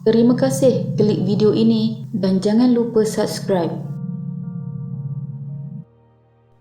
Terima kasih klik video ini dan jangan lupa subscribe.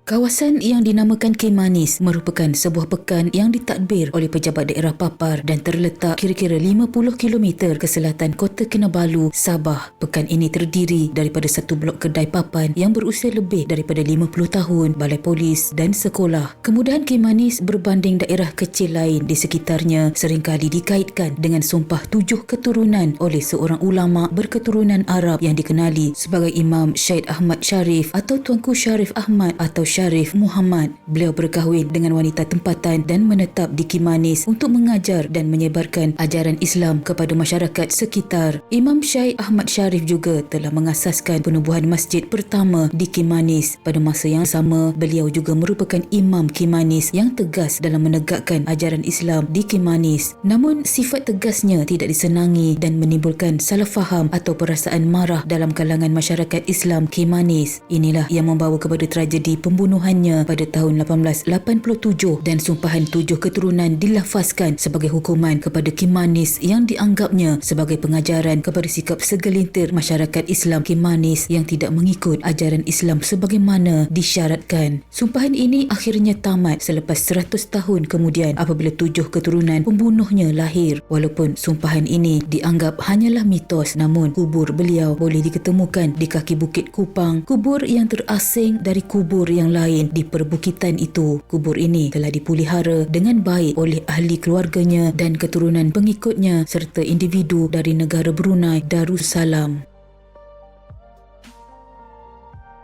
Kawasan yang dinamakan Kimanis merupakan sebuah pekan yang ditadbir oleh pejabat daerah Papar dan terletak kira-kira 50 km ke selatan Kota Kinabalu, Sabah. Pekan ini terdiri daripada satu blok kedai papan yang berusia lebih daripada 50 tahun, balai polis dan sekolah. Kemudahan Kimanis berbanding daerah kecil lain di sekitarnya seringkali dikaitkan dengan sumpah 7 keturunan oleh seorang ulama berketurunan Arab yang dikenali sebagai Imam Syed Ahmad Sharif atau Tuanku Sharif Ahmad atau Sharif Muhammad. Beliau berkahwin dengan wanita tempatan dan menetap di Kimanis untuk mengajar dan menyebarkan ajaran Islam kepada masyarakat sekitar. Imam Syed Ahmad Sharif juga telah mengasaskan penubuhan masjid pertama di Kimanis. Pada masa yang sama, beliau juga merupakan Imam Kimanis yang tegas dalam menegakkan ajaran Islam di Kimanis. Namun, sifat tegasnya tidak disenangi dan menimbulkan salah faham atau perasaan marah dalam kalangan masyarakat Islam Kimanis. Inilah yang membawa kepada tragedi pembunuhannya pada tahun 1887 dan sumpahan 7 keturunan dilafazkan sebagai hukuman kepada Kimanis yang dianggapnya sebagai pengajaran kepada sikap segelintir masyarakat Islam Kimanis yang tidak mengikut ajaran Islam sebagaimana disyaratkan. Sumpahan ini akhirnya tamat selepas 100 tahun kemudian apabila 7 keturunan pembunuhnya lahir. Walaupun sumpahan ini dianggap hanyalah mitos, namun kubur beliau boleh diketemukan di kaki Bukit Kupang, kubur yang terasing dari kubur yang lain di perbukitan itu. Kubur ini telah dipelihara dengan baik oleh ahli keluarganya dan keturunan pengikutnya serta individu dari negara Brunei Darussalam.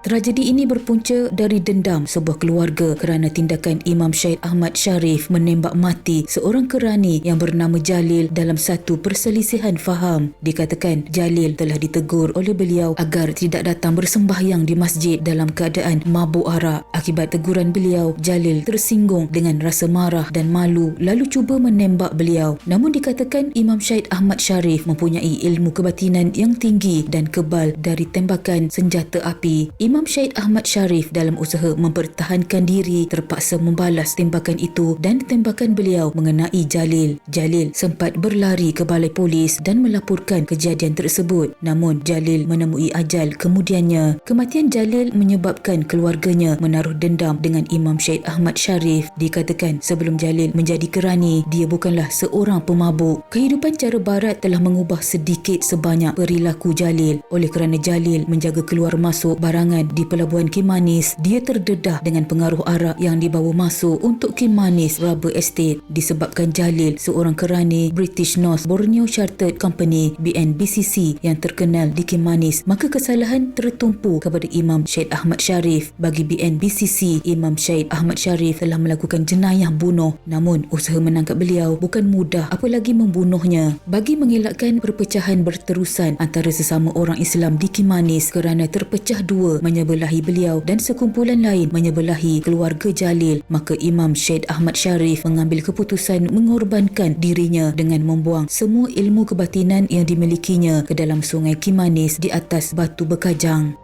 Tragedi ini berpunca dari dendam sebuah keluarga kerana tindakan Imam Syed Ahmad Sharif menembak mati seorang kerani yang bernama Jalil dalam satu perselisihan faham. Dikatakan Jalil telah ditegur oleh beliau agar tidak datang bersembahyang di masjid dalam keadaan mabuk arak. Akibat teguran beliau, Jalil tersinggung dengan rasa marah dan malu lalu cuba menembak beliau. Namun dikatakan Imam Syed Ahmad Sharif mempunyai ilmu kebatinan yang tinggi dan kebal dari tembakan senjata api. Imam Syed Ahmad Sharif dalam usaha mempertahankan diri terpaksa membalas tembakan itu dan tembakan beliau mengenai Jalil. Jalil sempat berlari ke balai polis dan melaporkan kejadian tersebut. Namun Jalil menemui ajal kemudiannya. Kematian Jalil menyebabkan keluarganya menaruh dendam dengan Imam Syed Ahmad Sharif. Dikatakan sebelum Jalil menjadi kerani, dia bukanlah seorang pemabuk. Kehidupan cara barat telah mengubah sedikit sebanyak perilaku Jalil. Oleh kerana Jalil menjaga keluar masuk barangan di pelabuhan Kimanis, dia terdedah dengan pengaruh arak yang dibawa masuk untuk Kimanis Rubber Estate. Disebabkan Jalil seorang kerani British North Borneo Chartered Company BNBCC yang terkenal di Kimanis, maka kesalahan tertumpu kepada Imam Syed Ahmad Sharif. Bagi BNBCC, Imam Syed Ahmad Sharif telah melakukan jenayah bunuh, namun usaha menangkap beliau bukan mudah, apalagi membunuhnya. Bagi mengelakkan perpecahan berterusan antara sesama orang Islam di Kimanis kerana terpecah dua menyebelahi beliau dan sekumpulan lain menyebelahi keluarga Jalil, maka Imam Syed Ahmad Sharif mengambil keputusan mengorbankan dirinya dengan membuang semua ilmu kebatinan yang dimilikinya ke dalam sungai Kimanis di atas batu berkajang.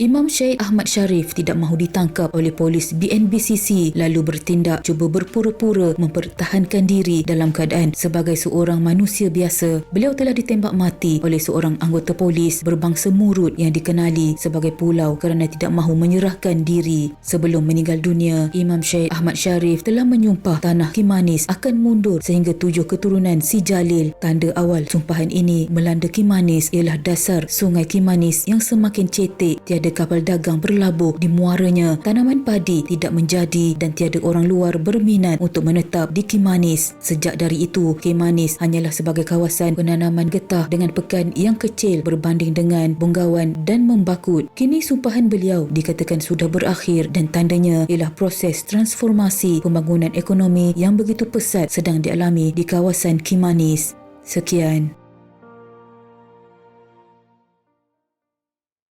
Imam Syed Ahmad Sharif tidak mahu ditangkap oleh polis BNBCC lalu bertindak cuba berpura-pura mempertahankan diri dalam keadaan sebagai seorang manusia biasa. Beliau telah ditembak mati oleh seorang anggota polis berbangsa Murut yang dikenali sebagai Pulau kerana tidak mahu menyerahkan diri. Sebelum meninggal dunia, Imam Syed Ahmad Sharif telah menyumpah tanah Kimanis akan mundur sehingga 7 keturunan si Jalil. Tanda awal sumpahan ini melanda Kimanis ialah dasar sungai Kimanis yang semakin cetek, tiada kapal dagang berlabuh di muaranya, tanaman padi tidak menjadi dan tiada orang luar berminat untuk menetap di Kimanis. Sejak dari itu, Kimanis hanyalah sebagai kawasan penanaman getah dengan pekan yang kecil berbanding dengan Bonggawan dan Membakut. Kini sumpahan beliau dikatakan sudah berakhir dan tandanya ialah proses transformasi pembangunan ekonomi yang begitu pesat sedang dialami di kawasan Kimanis. Sekian.